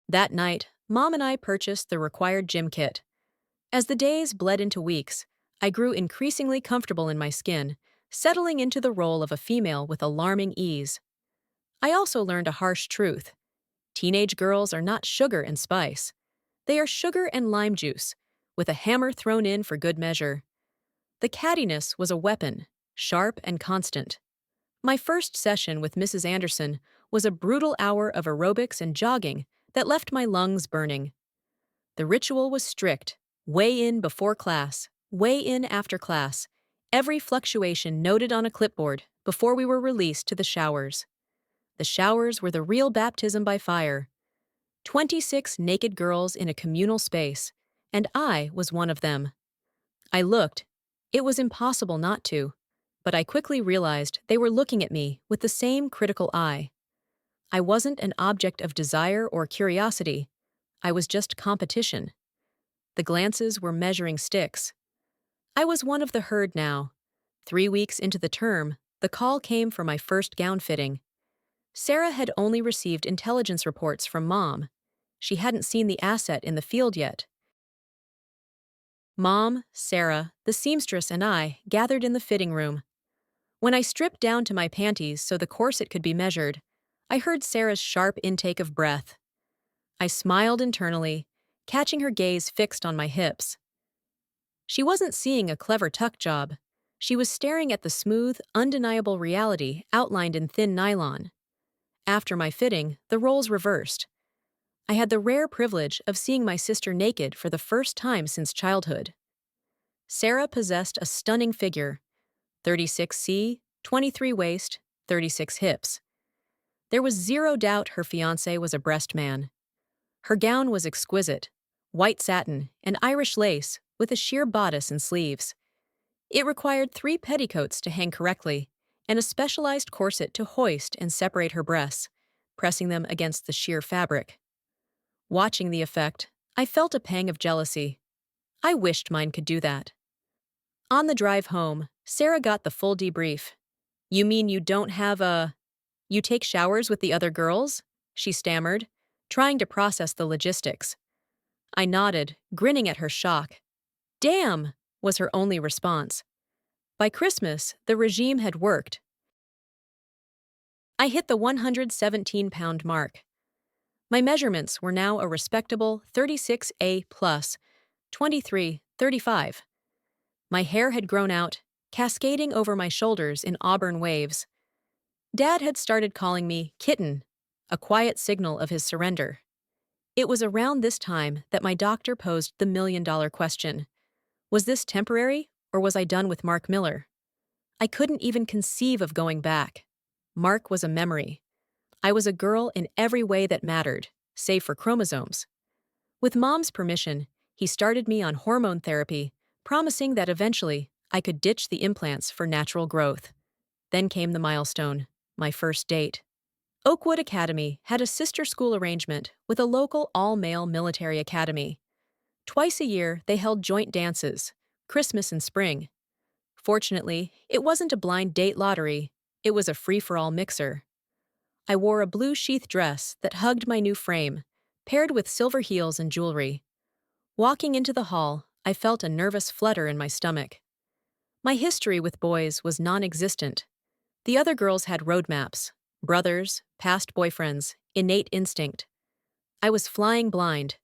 That night, Mom and I purchased the required gym kit. As the days bled into weeks, I grew increasingly comfortable in my skin, settling into the role of a female with alarming ease. I also learned a harsh truth. Teenage girls are not sugar and spice. They are sugar and lime juice, with a hammer thrown in for good measure. The cattiness was a weapon, sharp and constant. My first session with Mrs. Anderson was a brutal hour of aerobics and jogging that left my lungs burning. The ritual was strict. Weigh in before class, weigh in after class, every fluctuation noted on a clipboard before we were released to the showers. The showers were the real baptism by fire. 26 naked girls in a communal space, and I was one of them. I looked. It was impossible not to, but I quickly realized they were looking at me with the same critical eye. I wasn't an object of desire or curiosity. I was just competition. The glances were measuring sticks. I was one of the herd now. 3 weeks into the term, the call came for my first gown fitting. Sarah had only received intelligence reports from Mom. She hadn't seen the asset in the field yet. Mom, Sarah, the seamstress, and I gathered in the fitting room. When I stripped down to my panties so the corset could be measured, I heard Sarah's sharp intake of breath. I smiled internally, catching her gaze fixed on my hips. She wasn't seeing a clever tuck job. She was staring at the smooth, undeniable reality outlined in thin nylon. After my fitting, the roles reversed. I had the rare privilege of seeing my sister naked for the first time since childhood. Sarah possessed a stunning figure: 36C, 23 waist, 36 hips. There was zero doubt her fiancé was a breast man. Her gown was exquisite: white satin and Irish lace with a sheer bodice and sleeves. It required 3 petticoats to hang correctly and a specialized corset to hoist and separate her breasts, pressing them against the sheer fabric. Watching the effect, I felt a pang of jealousy. I wished mine could do that. On the drive home, Sarah got the full debrief. "You mean you don't have you take showers with the other girls?" she stammered, trying to process the logistics. I nodded, grinning at her shock. "Damn!" was her only response. By Christmas, the regime had worked. I hit the 117-pound mark. My measurements were now a respectable 36A plus 23-35. My hair had grown out, cascading over my shoulders in auburn waves. Dad had started calling me kitten, a quiet signal of his surrender. It was around this time that my doctor posed the million-dollar question. Was this temporary, or was I done with Mark Miller? I couldn't even conceive of going back. Mark was a memory. I was a girl in every way that mattered, save for chromosomes. With Mom's permission, he started me on hormone therapy, promising that eventually I could ditch the implants for natural growth. Then came the milestone, my first date. Oakwood Academy had a sister school arrangement with a local all-male military academy. Twice a year, they held joint dances, Christmas and spring. Fortunately, it wasn't a blind date lottery. It was a free-for-all mixer. I wore a blue sheath dress that hugged my new frame, paired with silver heels and jewelry. Walking into the hall, I felt a nervous flutter in my stomach. My history with boys was non-existent. The other girls had roadmaps: brothers, past boyfriends, innate instinct. I was flying blind.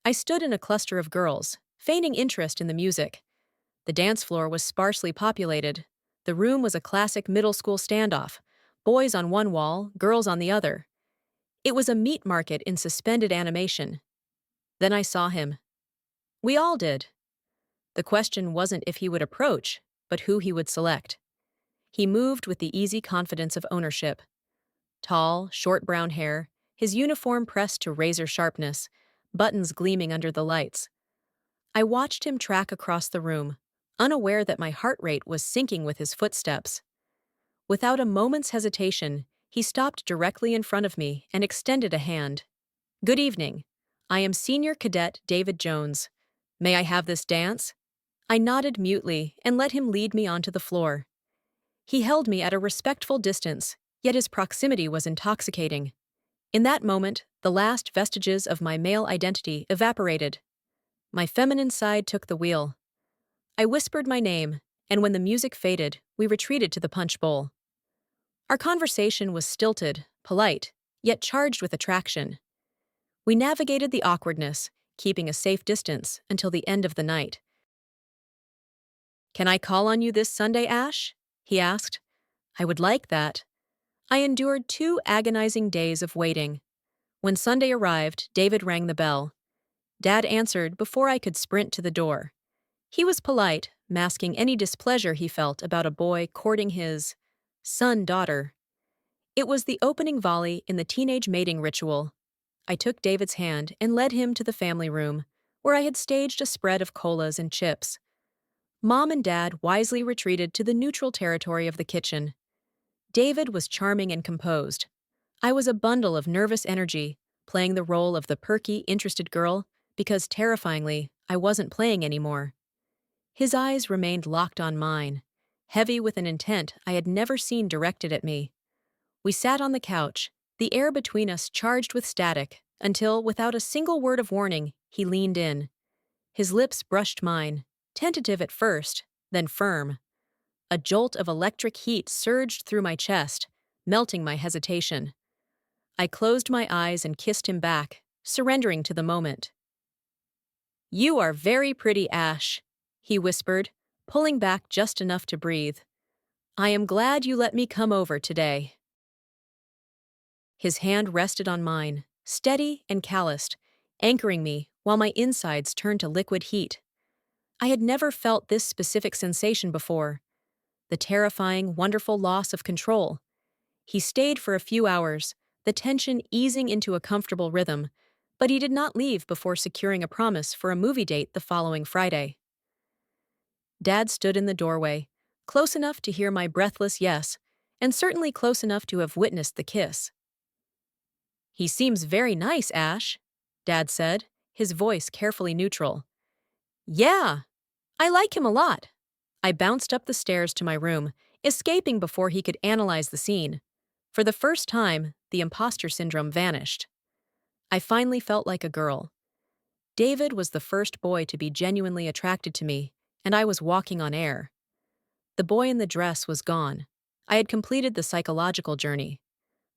I stood in a cluster of girls, feigning interest in the music. The dance floor was sparsely populated. The room was a classic middle school standoff: boys on one wall, girls on the other. It was a meat market in suspended animation. Then I saw him. We all did. The question wasn't if he would approach, but who he would select. He moved with the easy confidence of ownership. Tall, short brown hair, his uniform pressed to razor sharpness, buttons gleaming under the lights. I watched him track across the room, unaware that my heart rate was sinking with his footsteps. Without a moment's hesitation, he stopped directly in front of me and extended a hand. "Good evening. I am Senior Cadet David Jones. May I have this dance?" I nodded mutely and let him lead me onto the floor. He held me at a respectful distance, yet his proximity was intoxicating. In that moment, the last vestiges of my male identity evaporated. My feminine side took the wheel. I whispered my name, and when the music faded, we retreated to the punch bowl. Our conversation was stilted, polite, yet charged with attraction. We navigated the awkwardness, keeping a safe distance until the end of the night. "Can I call on you this Sunday, Ash?" he asked. I would like that. I endured 2 agonizing days of waiting. When Sunday arrived, David rang the bell. Dad answered before I could sprint to the door. He was polite, masking any displeasure he felt about a boy courting his son-daughter. It was the opening volley in the teenage mating ritual. I took David's hand and led him to the family room, where I had staged a spread of colas and chips. Mom and Dad wisely retreated to the neutral territory of the kitchen. David was charming and composed. I was a bundle of nervous energy, playing the role of the perky, interested girl, because terrifyingly, I wasn't playing anymore. His eyes remained locked on mine, heavy with an intent I had never seen directed at me. We sat on the couch, the air between us charged with static, until, without a single word of warning, he leaned in. His lips brushed mine, tentative at first, then firm. A jolt of electric heat surged through my chest, melting my hesitation. I closed my eyes and kissed him back, surrendering to the moment. "You are very pretty, Ash," he whispered, pulling back just enough to breathe. "I am glad you let me come over today." His hand rested on mine, steady and calloused, anchoring me while my insides turned to liquid heat. I had never felt this specific sensation before. The terrifying, wonderful loss of control. He stayed for a few hours, the tension easing into a comfortable rhythm, but he did not leave before securing a promise for a movie date the following Friday. Dad stood in the doorway, close enough to hear my breathless yes, and certainly close enough to have witnessed the kiss. "He seems very nice, Ash," Dad said, his voice carefully neutral. "Yeah, I like him a lot." I bounced up the stairs to my room, escaping before he could analyze the scene. For the first time, the imposter syndrome vanished. I finally felt like a girl. David was the first boy to be genuinely attracted to me, and I was walking on air. The boy in the dress was gone. I had completed the psychological journey.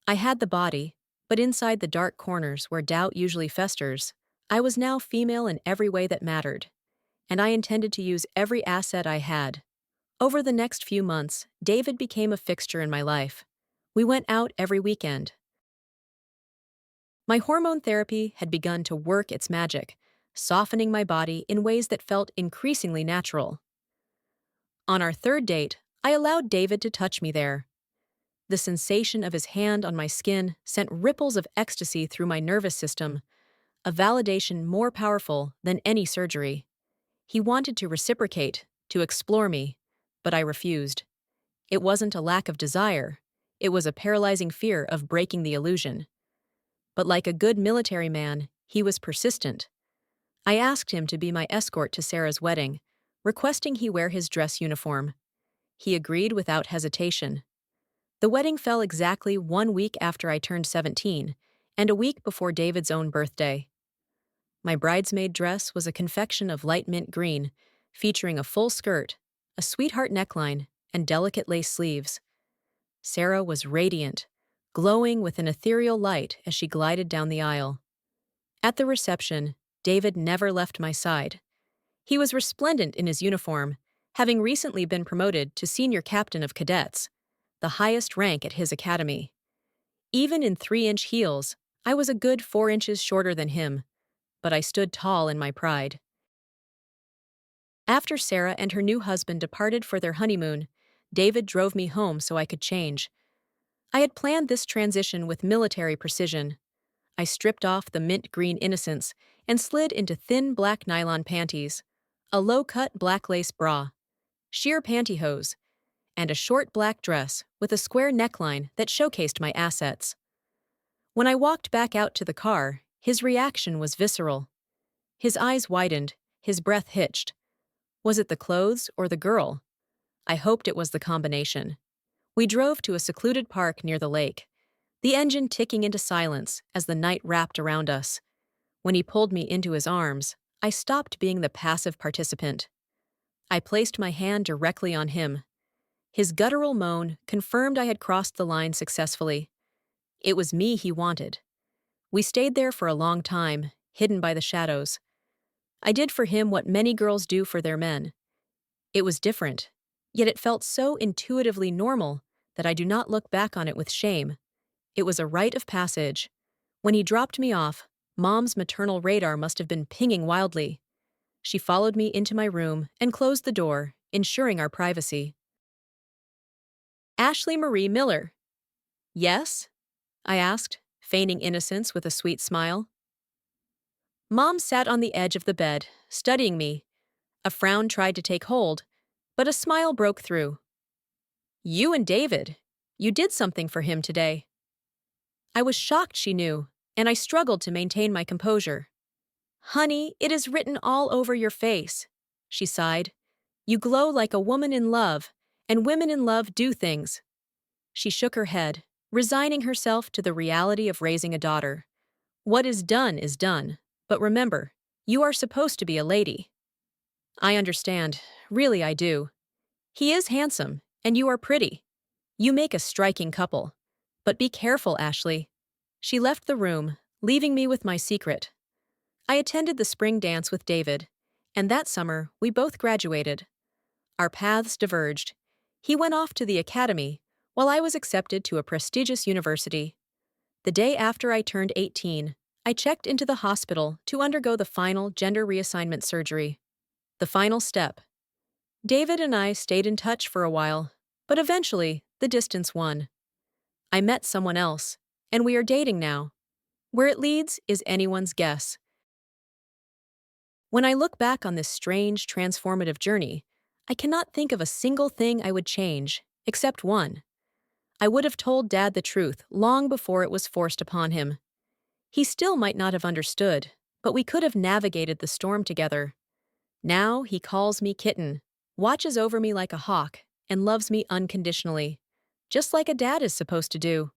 I had the body, but inside the dark corners where doubt usually festers, I was now female in every way that mattered, and I intended to use every asset I had. Over the next few months, David became a fixture in my life. We went out every weekend. My hormone therapy had begun to work its magic, softening my body in ways that felt increasingly natural. On our third date, I allowed David to touch me there. The sensation of his hand on my skin sent ripples of ecstasy through my nervous system, a validation more powerful than any surgery. He wanted to reciprocate, to explore me, but I refused. It wasn't a lack of desire. It was a paralyzing fear of breaking the illusion. But like a good military man, he was persistent. I asked him to be my escort to Sarah's wedding, requesting he wear his dress uniform. He agreed without hesitation. The wedding fell exactly 1 week after I turned 17, and a week before David's own birthday. My bridesmaid dress was a confection of light mint green, featuring a full skirt, a sweetheart neckline, and delicate lace sleeves. Sarah was radiant, glowing with an ethereal light as she glided down the aisle. At the reception, David never left my side. He was resplendent in his uniform, having recently been promoted to senior captain of cadets, the highest rank at his academy. Even in 3-inch heels, I was a good 4 inches shorter than him, but I stood tall in my pride. After Sarah and her new husband departed for their honeymoon, David drove me home so I could change. I had planned this transition with military precision. I stripped off the mint green innocence and slid into thin black nylon panties, a low-cut black lace bra, sheer pantyhose, and a short black dress with a square neckline that showcased my assets. When I walked back out to the car, his reaction was visceral. His eyes widened, his breath hitched. Was it the clothes or the girl? I hoped it was the combination. We drove to a secluded park near the lake, the engine ticking into silence as the night wrapped around us. When he pulled me into his arms, I stopped being the passive participant. I placed my hand directly on him. His guttural moan confirmed I had crossed the line successfully. It was me he wanted. We stayed there for a long time, hidden by the shadows. I did for him what many girls do for their men. It was different, yet it felt so intuitively normal that I do not look back on it with shame. It was a rite of passage. When he dropped me off, Mom's maternal radar must have been pinging wildly. She followed me into my room and closed the door, ensuring our privacy. Ashley Marie Miller. Yes? I asked, feigning innocence with a sweet smile. Mom sat on the edge of the bed, studying me. A frown tried to take hold, but a smile broke through. You and David. You did something for him today. I was shocked she knew, and I struggled to maintain my composure. Honey, it is written all over your face, she sighed. You glow like a woman in love, and women in love do things. She shook her head, resigning herself to the reality of raising a daughter. What is done, but remember, you are supposed to be a lady. I understand, really I do. He is handsome, and you are pretty. You make a striking couple. But be careful, Ashley. She left the room, leaving me with my secret. I attended the spring dance with David, and that summer we both graduated. Our paths diverged. He went off to the academy, while I was accepted to a prestigious university. The day after I turned 18, I checked into the hospital to undergo the final gender reassignment surgery. The final step. David and I stayed in touch for a while, but eventually the distance won. I met someone else, and we are dating now. Where it leads is anyone's guess. When I look back on this strange, transformative journey, I cannot think of a single thing I would change, except one. I would have told Dad the truth long before it was forced upon him. He still might not have understood, but we could have navigated the storm together. Now he calls me kitten, watches over me like a hawk, and loves me unconditionally, just like a dad is supposed to do.